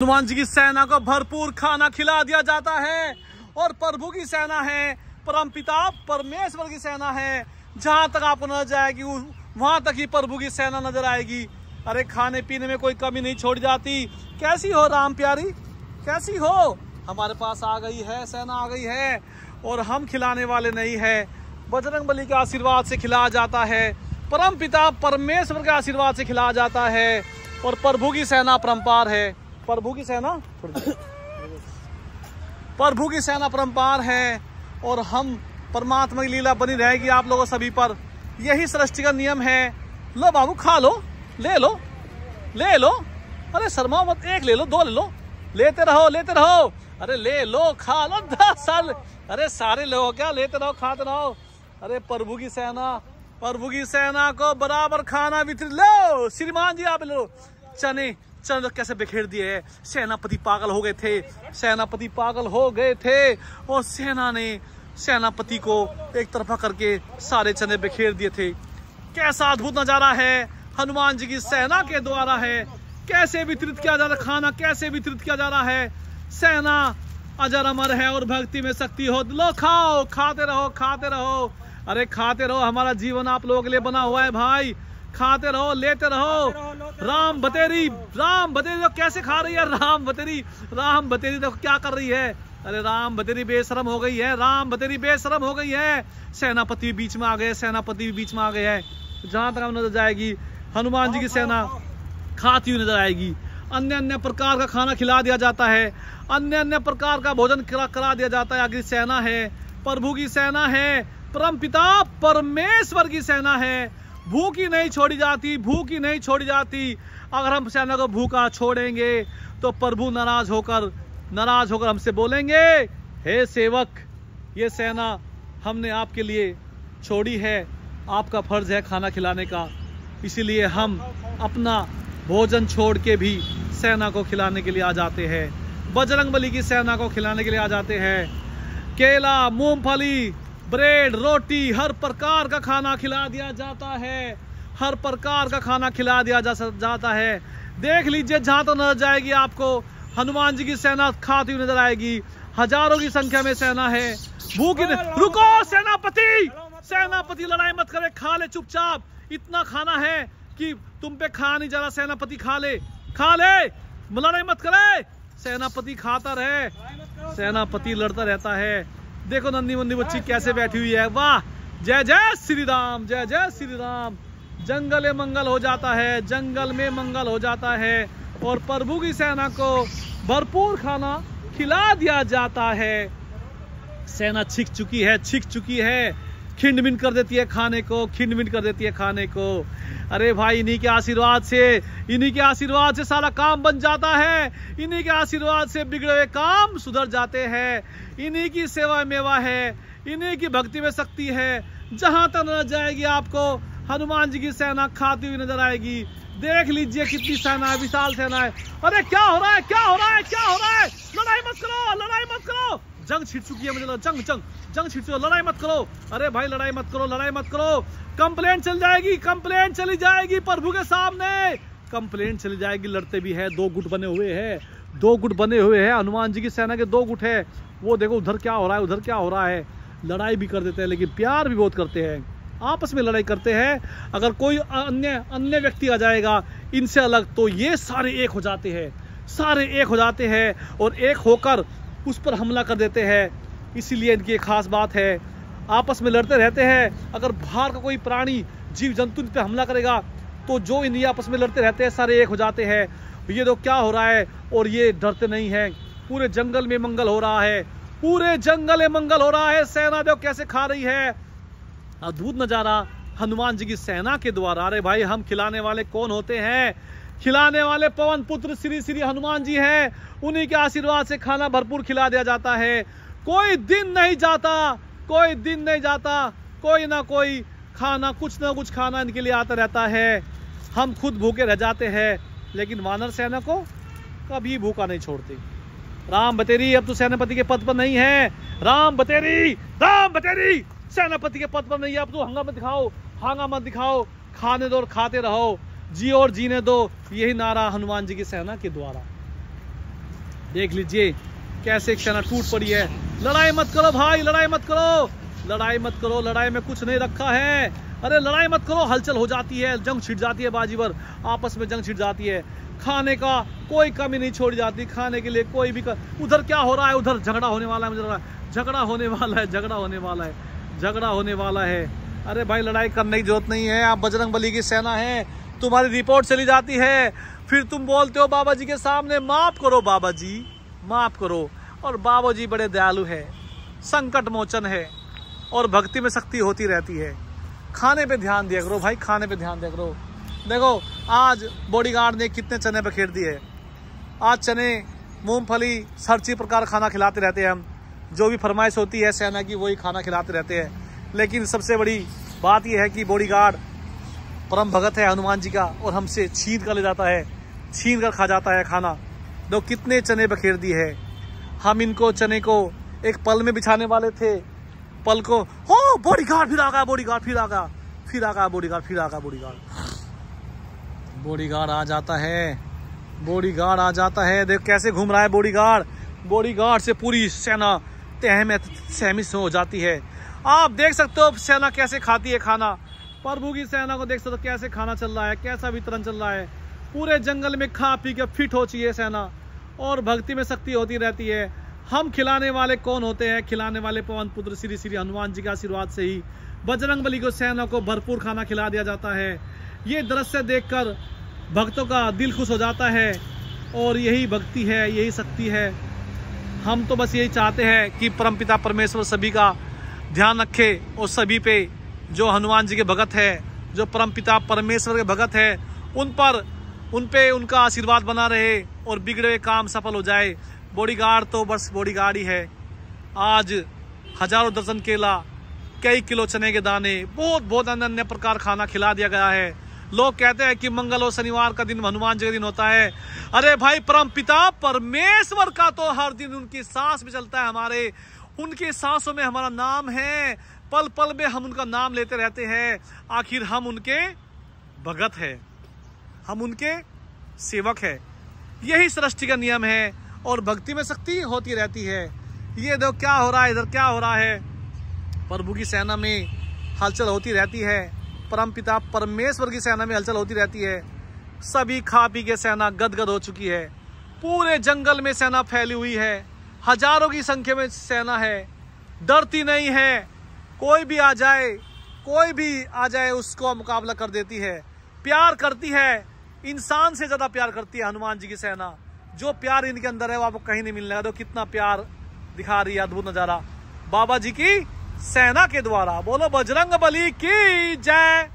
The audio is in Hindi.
हनुमान जी की सेना को भरपूर खाना खिला दिया जाता है और प्रभु की सेना है, परमपिता परमेश्वर की सेना है। जहां तक आपको नजर जाएगी वहां तक ही प्रभु की सेना नजर आएगी। अरे खाने पीने में कोई कमी नहीं छोड़ जाती। कैसी हो राम प्यारी, कैसी हो? हमारे पास आ गई है, सेना आ गई है और हम खिलाने वाले नहीं है। बजरंगबली के आशीर्वाद से खिलाया जाता है, परमपिता परमेश्वर के आशीर्वाद से खिलाया जाता है और प्रभु की सेना परम्पार है। प्रभु की सेना प्रभु की सेना परम्पार है और हम परमात्मा की लीला बनी रहेगी आप लोगों सभी पर। यही सृष्टि का नियम है। लो बाबू, खा लो, ले लो, ले लो। अरे शर्मा मत, एक ले लो, दो ले लो, लेते रहो, लेते रहो। अरे ले लो, खा लो 10 साल। अरे सारे लोग क्या, लेते रहो, खाते रहो। अरे प्रभु की सेना को बराबर खाना वितरित। लो श्रीमान जी, आप लो। चने कैसे बिखेर दिए है। सेनापति पागल हो गए थे, सेनापति पागल हो गए थे और सेना ने सेनापति को एक तरफा करके सारे चने बिखेर दिए थे। कैसा अद्भुत नजारा है हनुमान जी की सेना के द्वारा है। कैसे वितरित किया जा रहा खाना, कैसे वितरित किया जा रहा है। सेना अजर अमर है और भक्ति में शक्ति हो। लो खाओ, खाते रहो, खाते रहो। अरे खाते रहो, हमारा जीवन आप लोगों के लिए बना हुआ है भाई। खाते रहो, लेते रहो। राम बतेरी तो कैसे खा रही है। राम बतेरी तो क्या कर रही है। अरे राम बतेरी बेशरम हो गई है, राम बतेरी बेशरम हो गई है। सेनापति बीच में आ गए, सेनापति बीच में आ गए हैं। जहां तक हम नजर जाएगी हनुमान जी की सेना खाती हुई नजर आएगी। अन्य अन्य प्रकार का खाना खिला दिया जाता है, अन्य अन्य प्रकार का भोजन करा दिया जाता है। आगे सेना है, प्रभु की सेना है, परमपिता परमेश्वर की सेना है। भूखी नहीं छोड़ी जाती, भूखी नहीं छोड़ी जाती। अगर हम सेना को भूखा छोड़ेंगे तो प्रभु नाराज होकर हमसे बोलेंगे, हे सेवक, ये सेना हमने आपके लिए छोड़ी है, आपका फर्ज है खाना खिलाने का। इसीलिए हम अपना भोजन छोड़ के भी सेना को खिलाने के लिए आ जाते हैं। बजरंगबली की सेना को खिलाने के लिए आ जाते हैं। केला, मूंगफली, ब्रेड, रोटी, हर प्रकार का खाना खिला दिया जाता है, हर प्रकार का खाना खिला दिया जाता है। देख लीजिए, जहां तो नजर जाएगी आपको हनुमान जी की सेना खाती हुई नजर आएगी। हजारों की संख्या में सेना है। भूखी रुको सेनापति लड़ाई मत करे, खा ले चुपचाप। इतना खाना है कि तुम पे खा नहीं जा रहा। सेनापति खा ले, लड़ाई मत करे। सेनापति खाता रहे, सेनापति लड़ता रहता है। देखो नन्ही मुन्नी बच्ची कैसे बैठी हुई है। वाह, जय जय श्री राम, जय जय श्री राम। जंगल में मंगल हो जाता है, जंगल में मंगल हो जाता है और प्रभु की सेना को भरपूर खाना खिला दिया जाता है। सेना छिक चुकी है, खिंड मिंड कर देती है खाने को, खिंड कर देती है खाने को। अरे भाई, इन्हीं के आशीर्वाद से सारा काम बन जाता है। इन्हीं के आशीर्वाद से बिगड़े हुए काम सुधर जाते हैं। इन्हीं की सेवा मेवा है, इन्हीं की भक्ति में शक्ति है। जहां तक नजर जाएगी आपको हनुमान जी की सेना खाती हुई नजर आएगी। देख लीजिए कितनी सेना है, विशाल सेना है। अरे क्या हो रहा है। लड़ाई मत करो। जंग छिड़ चुकी है, मुझे लगा जंग छिड़ चुकी है। लड़ाई मत करो। अरे भाई, लड़ाई मत करो। कंप्लेंट चली जाएगी प्रभु के सामने। कंप्लेंट चली जाएगी। लड़ते भी है, 2 गुट बने हुए हैं। हनुमान जी की सेना के 2 गुट है। वो देखो उधर क्या हो रहा है। लड़ाई भी कर देते हैं लेकिन प्यार भी बहुत करते हैं, आपस में लड़ाई करते हैं। अगर कोई अन्य व्यक्ति आ जाएगा इनसे अलग तो ये सारे एक हो जाते हैं और एक होकर उस पर हमला कर देते हैं। इसीलिए इनकी एक खास बात है, आपस में लड़ते रहते हैं। अगर बाहर का कोई प्राणी, जीव जंतु इन पे हमला करेगा तो जो इन आपस में लड़ते रहते हैं सारे एक हो जाते हैं। ये तो क्या हो रहा है और ये डरते नहीं है। पूरे जंगल में मंगल हो रहा है। सेना देखो कैसे खा रही है। अद्भुत नजारा हनुमान जी की सेना के द्वारा। अरे भाई, हम खिलाने वाले कौन होते हैं? खिलाने वाले पवन पुत्र श्री हनुमान जी हैं। उन्हीं के आशीर्वाद से खाना भरपूर खिला दिया जाता है। कोई दिन नहीं जाता, कोई ना कोई खाना, कुछ ना कुछ खाना इनके लिए आता रहता है। हम खुद भूखे रह जाते हैं लेकिन वानर सेना को कभी भूखा नहीं छोड़ते। राम बतेरी अब तो सेनापति के पद पर नहीं है। राम बतेरी सेनापति के पद पर नहीं है। अब तो हांगा मत दिखाओ, खाने दो और खाते रहो, जी और जीने दो। यही नारा हनुमान जी की सेना के द्वारा। देख लीजिए कैसे एक सेना टूट पड़ी है। लड़ाई मत करो भाई, लड़ाई मत करो, लड़ाई मत करो, लड़ाई में कुछ नहीं रखा है। अरे लड़ाई मत करो, हलचल हो जाती है, जंग छिड़ जाती है, बाजीवर आपस में जंग छिड़ जाती है। खाने का कोई कमी नहीं छोड़ी जाती, खाने के लिए कोई भी उधर क्या हो रहा है, उधर झगड़ा होने वाला है, मुझे लग रहा है झगड़ा होने वाला है, झगड़ा होने वाला है, झगड़ा होने वाला है। अरे भाई लड़ाई करने की जरूरत नहीं है, आप बजरंग बली की सेना है, तुम्हारी रिपोर्ट चली जाती है, फिर तुम बोलते हो बाबा जी के सामने माफ करो, बाबा जी माफ करो। और बाबा जी बड़े दयालु है, संकट मोचन है और भक्ति में शक्ति होती रहती है। खाने पे ध्यान दिया करो भाई, खाने पे ध्यान दिया करो। देखो आज बॉडीगार्ड ने कितने चने बखेर दिए। आज चने, मूंगफली, हर चीज प्रकार खाना खिलाते रहते हैं हम, जो भी फरमाइश होती है सेना की वही खाना खिलाते रहते हैं। लेकिन सबसे बड़ी बात यह है कि बॉडीगार्ड परम भगत है हनुमान जी का और हमसे छीन कर ले जाता है, छीन कर खा जाता है खाना। तो कितने चने बखेर दिए है। हम इनको चने को एक पल में बिछाने वाले थे, पल को हो बॉडीगार्ड फिर आ गया, बॉडीगार्ड फिर आ गया, फिर आ गया बॉडीगार्ड, फिर आ गया बॉडीगार्ड। बॉडीगार्ड आ जाता है, बॉडीगार्ड आ जाता है। देख कैसे घूम रहा है बॉडीगार्ड। बॉडीगार्ड से पूरी सेना सहमित हो जाती है। आप देख सकते हो सेना कैसे खाती है खाना। प्रभु की सेना को देख सकते हो कैसे खाना चल रहा है, कैसा वितरण चल रहा है। पूरे जंगल में खा पी के फिट हो चाहिए सेना और भक्ति में शक्ति होती रहती है। हम खिलाने वाले कौन होते हैं? खिलाने वाले पवन पुत्र श्री श्री हनुमान जी के आशीर्वाद से ही बजरंग बली को सेना को भरपूर खाना खिला दिया जाता है। ये दृश्य देखकर भक्तों का दिल खुश हो जाता है और यही भक्ति है, यही शक्ति है। हम तो बस यही चाहते हैं कि परमपिता परमेश्वर सभी का ध्यान रखे और सभी पे जो हनुमान जी के भगत है, जो परमपिता परमेश्वर के भगत है, उन पे उनका आशीर्वाद बना रहे और बिगड़े हुए काम सफल हो जाए। बॉडीगार्ड तो बस बॉडीगार्ड ही है। आज हजारों दर्जन केला, कई किलो चने के दाने, बहुत अन्य अन्य प्रकार खाना खिला दिया गया है। लोग कहते हैं कि मंगल और शनिवार का दिन हनुमान जी का दिन होता है। अरे भाई परमपिता परमेश्वर का तो हर दिन उनकी सांस में चलता है, हमारे उनकी सांसों में हमारा नाम है। पल पल में हम उनका नाम लेते रहते हैं। आखिर हम उनके भगत है, हम उनके सेवक है। यही सृष्टि का नियम है और भक्ति में शक्ति होती रहती है। ये देखो क्या हो रहा है, इधर क्या हो रहा है। प्रभु की सेना में हलचल होती रहती है, परमपिता परमेश्वर की सेना में हलचल होती रहती है। सभी खा पी के सेना गदगद हो चुकी है। पूरे जंगल में सेना फैली हुई है, हजारों की संख्या में सेना है, डरती नहीं है। कोई भी आ जाए उसको मुकाबला कर देती है। प्यार करती है, इंसान से ज्यादा प्यार करती है हनुमान जी की सेना। जो प्यार इनके अंदर है वो आपको कहीं नहीं मिलने वाला। कितना प्यार दिखा रही है, अद्भुत नजारा बाबा जी की सेना के द्वारा। बोलो बजरंग बली की जय।